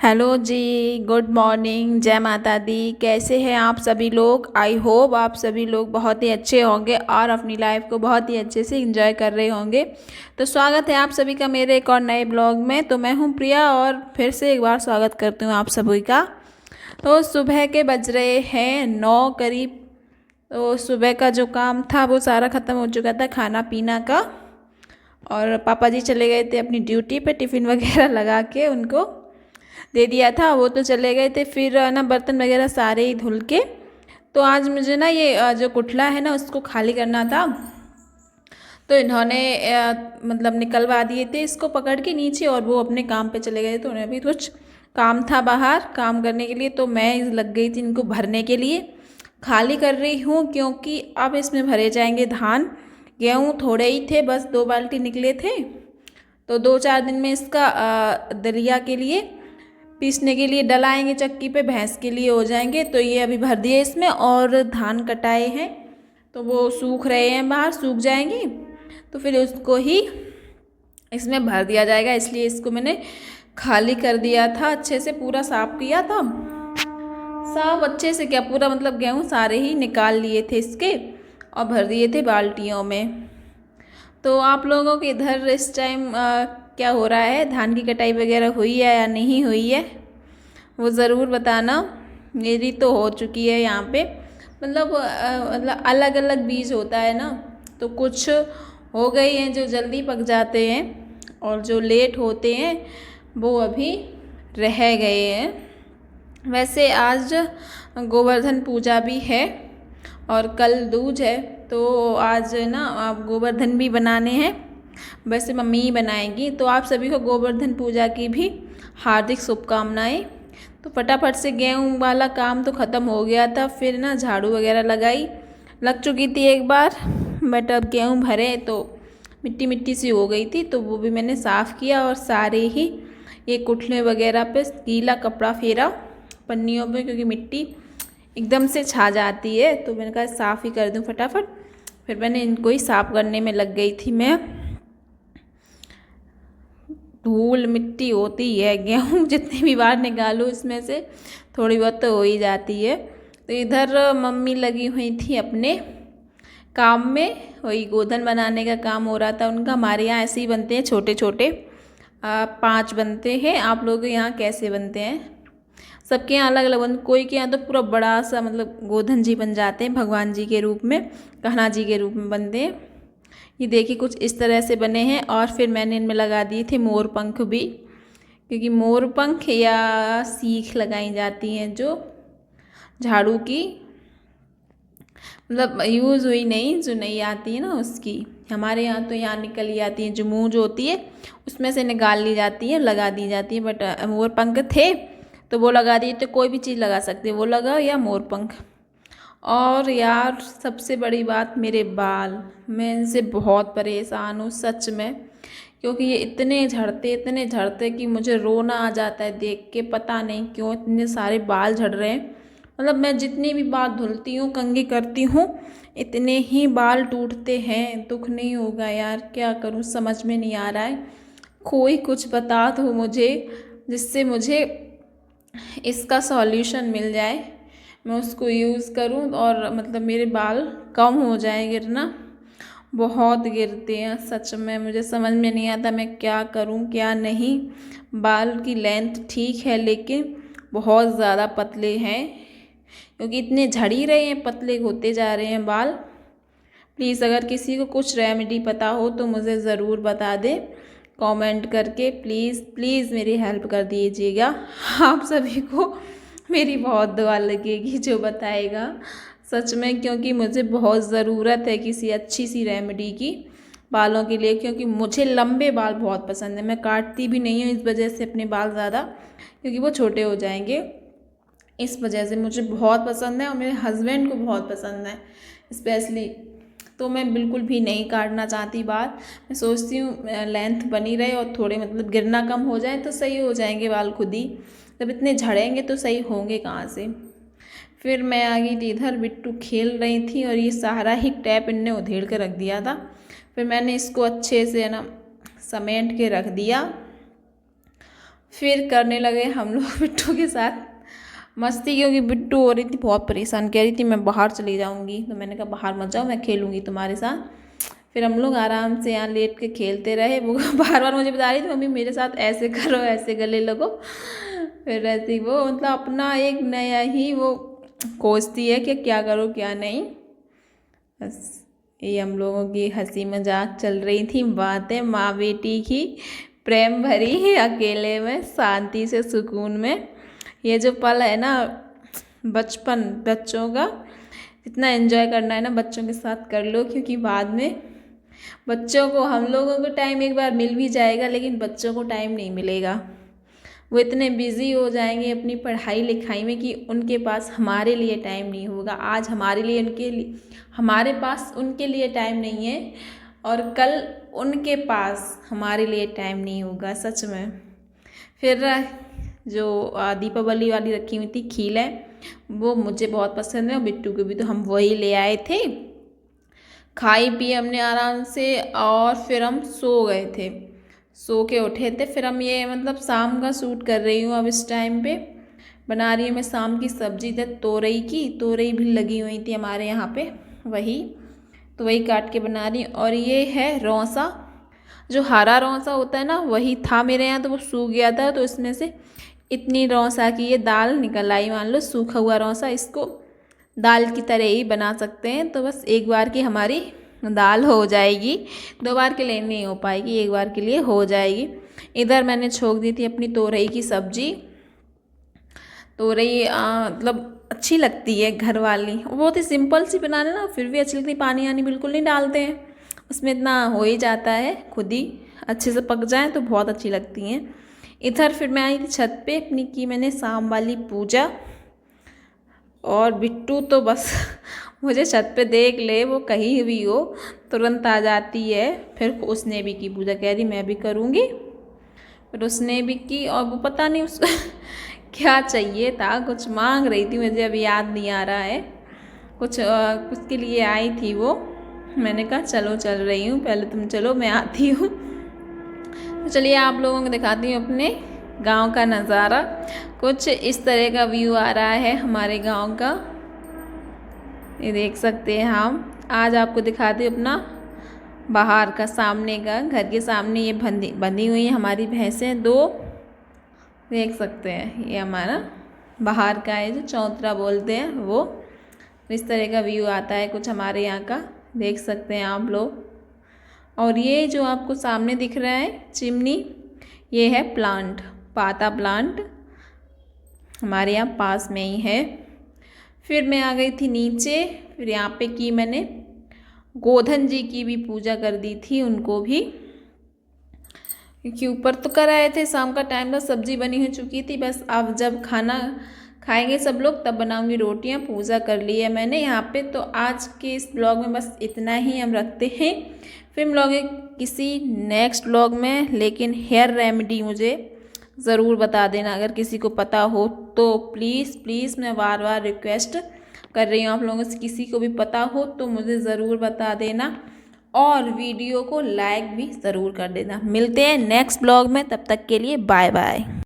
Hello जी। Good morning, जय माता दी। कैसे हैं आप सभी लोग? आई होप आप सभी लोग बहुत ही अच्छे होंगे और अपनी लाइफ को बहुत ही अच्छे से एंजॉय कर रहे होंगे। तो स्वागत है आप सभी का मेरे एक और नए ब्लॉग में। तो मैं हूं प्रिया और फिर से एक बार स्वागत करती हूं आप सभी का। तो सुबह के बज रहे हैं 9 करीब। तो सुबह का जो काम था वो सारा ख़त्म हो चुका था, खाना पीना का। और पापा जी चले गए थे अपनी ड्यूटी पे, टिफ़िन वगैरह लगा के उनको दे दिया था, वो तो चले गए थे। फिर ना बर्तन वगैरह सारे ही धुल के, तो आज मुझे ना ये जो कुठला है ना उसको खाली करना था। तो इन्होंने मतलब निकलवा दिए थे इसको पकड़ के नीचे, और वो अपने काम पे चले गए। तो उन्हें भी कुछ काम था बाहर काम करने के लिए, तो मैं लग गई थी इनको भरने के लिए। खाली कर रही हूँ क्योंकि अब इसमें भरे जाएंगे धान। गेहूँ थोड़े ही थे, बस 2 बाल्टी निकले थे। तो 2-4 दिन में इसका दलिया के लिए, पीसने के लिए डलाएंगे चक्की पे, भैंस के लिए हो जाएंगे। तो ये अभी भर दिए इसमें, और धान कटाए हैं तो वो सूख रहे हैं, बाहर सूख जाएंगे तो फिर उसको ही इसमें भर दिया जाएगा। इसलिए इसको मैंने खाली कर दिया था, अच्छे से पूरा साफ किया था। साफ अच्छे से क्या, पूरा मतलब गेहूँ सारे ही निकाल लिए थे इसके और भर दिए थे बाल्टियों में। तो आप लोगों के इधर इस टाइम क्या हो रहा है? धान की कटाई वगैरह हुई है या नहीं हुई है, वो ज़रूर बताना। मेरी तो हो चुकी है यहाँ पे। मतलब अलग अलग बीज होता है ना, तो कुछ हो गई हैं जो जल्दी पक जाते हैं, और जो लेट होते हैं वो अभी रह गए हैं। वैसे आज गोवर्धन पूजा भी है और कल दूज है, तो आज ना आप गोवर्धन भी बनाने हैं। वैसे मम्मी ही बनाएंगी। तो आप सभी को गोवर्धन पूजा की भी हार्दिक शुभकामनाएं। तो फटाफट से गेहूँ वाला काम तो ख़त्म हो गया था, फिर ना झाड़ू वगैरह लग चुकी थी एक बार, बट अब गेहूँ भरे तो मिट्टी मिट्टी सी हो गई थी, तो वो भी मैंने साफ़ किया। और सारे ही ये कुठले वगैरह पे गीला कपड़ा फेरा पन्नियों पे, क्योंकि मिट्टी एकदम से छा जाती है। तो मैंने कहा साफ़ ही कर दूं फटाफट। फिर मैंने इनको ही साफ़ करने में लग गई थी मैं। धूल मिट्टी होती है, गेहूँ जितनी भी बार निकालो इसमें से थोड़ी बहुत तो हो ही जाती है। तो इधर मम्मी लगी हुई थी अपने काम में, वही गोधन बनाने का काम हो रहा था उनका। हमारे यहाँ ऐसे ही बनते हैं, छोटे छोटे 5 बनते हैं। आप लोगों के यहाँ कैसे बनते हैं? सबके यहाँ अलग अलग बन, कोई के यहाँ तो पूरा बड़ा सा मतलब गोधन जी बन जाते हैं, भगवान जी के रूप में, कहना जी के रूप में बनते हैं। ये देखिए कुछ इस तरह से बने हैं। और फिर मैंने इनमें लगा दिए थे मोर पंख भी, क्योंकि मोर पंख या सीख लगाई जाती हैं जो झाड़ू की, मतलब यूज़ हुई नहीं, जो नहीं आती है ना उसकी। हमारे यहाँ तो यहाँ निकल ही आती है, जो मूंज होती है उसमें से निकाल ली जाती है, लगा दी जाती है। बट मोर पंख थे तो वो लगा दिए। तो कोई भी चीज़ लगा सकते हैं, वो लगा या मोर पंख। और यार सबसे बड़ी बात, मेरे बाल, मैं इनसे बहुत परेशान हूँ सच में, क्योंकि ये इतने झड़ते कि मुझे रोना आ जाता है देख के। पता नहीं क्यों इतने सारे बाल झड़ रहे हैं। मतलब मैं जितनी भी बाल धुलती हूँ, कंघी करती हूँ, इतने ही बाल टूटते हैं। दुख नहीं होगा यार, क्या करूँ समझ में नहीं आ रहा है। कोई कुछ बता दो मुझे, जिससे मुझे इसका सॉल्यूशन मिल जाए, मैं उसको यूज़ करूँ और मतलब मेरे बाल कम हो जाए गिरना। बहुत गिरते हैं सच में, मुझे समझ में नहीं आता मैं क्या करूं क्या नहीं। बाल की लेंथ ठीक है लेकिन बहुत ज़्यादा पतले हैं, क्योंकि इतने झड़ ही रहे हैं, पतले होते जा रहे हैं बाल। प्लीज़ अगर किसी को कुछ रेमेडी पता हो तो मुझे ज़रूर बता दें कमेंट करके। प्लीज़ प्लीज़ मेरी हेल्प कर दीजिएगा। आप सभी को मेरी बहुत दुआ लगेगी जो बताएगा सच में, क्योंकि मुझे बहुत ज़रूरत है किसी अच्छी सी रेमेडी की बालों के लिए। क्योंकि मुझे लंबे बाल बहुत पसंद है, मैं काटती भी नहीं हूँ इस वजह से अपने बाल ज़्यादा, क्योंकि वो छोटे हो जाएंगे। इस वजह से मुझे बहुत पसंद है और मेरे हस्बैंड को बहुत पसंद है स्पेशली। तो मैं बिल्कुल भी नहीं काटना चाहती बाल। मैं सोचती हूँ लेंथ बनी रहे और थोड़े मतलब गिरना कम हो जाए तो सही हो जाएंगे बाल खुद ही। जब इतने झड़ेंगे तो सही होंगे कहाँ से। फिर मैं आ गई थी इधर, बिट्टू खेल रही थी और ये सारा ही टैप इनने उधेड़ के रख दिया था। फिर मैंने इसको अच्छे से ना समेट के रख दिया। फिर करने लगे हम लोग बिट्टू के साथ मस्ती, क्योंकि बिट्टू हो रही थी बहुत परेशान, कह रही थी मैं बाहर चली जाऊँगी। तो मैंने कहा बाहर मत जाओ, मैं खेलूँगी तुम्हारे साथ। फिर हम लोग आराम से यहाँ लेट के खेलते रहे। वो बार बार मुझे बता रही थी मम्मी मेरे साथ ऐसे करो, ऐसे गले लगो। फिर ऐसे ही वो मतलब अपना एक नया ही वो खोजती है कि क्या करो क्या नहीं। बस ये हम लोगों की हंसी मजाक चल रही थी, बातें माँ बेटी की प्रेम भरी, अकेले में शांति से सुकून में। ये जो पल है ना बचपन बच्चों का, इतना एंजॉय करना है ना बच्चों के साथ कर लो, क्योंकि बाद में बच्चों को हम लोगों को टाइम एक बार मिल भी जाएगा, लेकिन बच्चों को टाइम नहीं मिलेगा। वो इतने बिज़ी हो जाएंगे अपनी पढ़ाई लिखाई में कि उनके पास हमारे लिए टाइम नहीं होगा। आज हमारे लिए उनके लिए हमारे पास उनके लिए टाइम नहीं है, और कल उनके पास हमारे लिए टाइम नहीं होगा सच में। फिर जो दीपावली वाली रखी हुई थी खील है, वो मुझे बहुत पसंद है और बिट्टू को भी, तो हम वही ले आए थे। खाई पी हमने आराम से, और फिर हम सो गए थे। सो के उठे थे, फिर हम ये मतलब शाम का शूट कर रही हूँ अब इस टाइम पे। बना रही हूँ मैं शाम की सब्जी थे तोरई की, तोरई भी लगी हुई थी हमारे यहाँ पे, वही तो वही काट के बना रही हूँ। और ये है रौसा, जो हरा रौसा होता है ना, वही था मेरे यहाँ, तो वो सूख गया था, तो इसमें से इतनी रौसा की ये दाल निकल आई। मान लो सूखा हुआ रौसा, इसको दाल की तरह ही बना सकते हैं। तो बस एक बार की हमारी दाल हो जाएगी, 2 बार के लिए नहीं हो पाएगी, 1 बार के लिए हो जाएगी। इधर मैंने छोक दी थी अपनी तोरई की सब्जी। तोरई मतलब अच्छी लगती है घर वाली, बहुत ही सिंपल सी बनाने ना, फिर भी अच्छी लगती। पानी आनी बिल्कुल नहीं डालते हैं उसमें, इतना हो ही जाता है, खुद ही अच्छे से पक जाए तो बहुत अच्छी लगती हैं। इधर फिर मैं आई थी छत पे अपनी, की मैंने शाम वाली पूजा। और बिट्टू तो बस मुझे छत पे देख ले, वो कहीं भी हो तुरंत आ जाती है। फिर उसने भी की पूजा, कह रही मैं भी करूँगी। फिर उसने भी की, और वो पता नहीं उस क्या चाहिए था, कुछ मांग रही थी, मुझे अभी याद नहीं आ रहा है। कुछ के लिए आई थी वो। मैंने कहा चलो चल रही हूँ, पहले तुम चलो मैं आती हूँ। तो चलिए आप लोगों को दिखाती हूँ अपने गांव का नज़ारा। कुछ इस तरह का व्यू आ रहा है हमारे गांव का, ये देख सकते हैं हम। आज आपको दिखाती हूँ अपना बाहर का, सामने का, घर के सामने ये बंधी हुई है हमारी भैंसें 2, देख सकते हैं। ये हमारा बाहर का है, जो चौतरा बोलते हैं वो। इस तरह का व्यू आता है कुछ हमारे यहाँ का, देख सकते हैं आप लोग। और ये जो आपको सामने दिख रहा है चिमनी, ये है प्लांट, पाता प्लांट, हमारे यहाँ पास में ही है। फिर मैं आ गई थी नीचे, फिर यहाँ पे की मैंने गोधन जी की भी पूजा कर दी थी, उनको भी, क्योंकि ऊपर तो कर आए थे, शाम का टाइम था, सब्जी बनी हो चुकी थी। बस अब जब खाना खाएंगे सब लोग तब बनाऊंगी रोटियां। पूजा कर ली है मैंने यहाँ पे। तो आज के इस ब्लॉग में बस इतना ही हम रखते हैं, फिर मिलोगे किसी नेक्स्ट ब्लॉग में। लेकिन हेयर रेमेडी मुझे ज़रूर बता देना, अगर किसी को पता हो तो प्लीज़ प्लीज़, मैं बार बार रिक्वेस्ट कर रही हूँ आप लोगों से, किसी को भी पता हो तो मुझे ज़रूर बता देना, और वीडियो को लाइक भी ज़रूर कर देना। मिलते हैं नेक्स्ट ब्लॉग में, तब तक के लिए बाय बाय।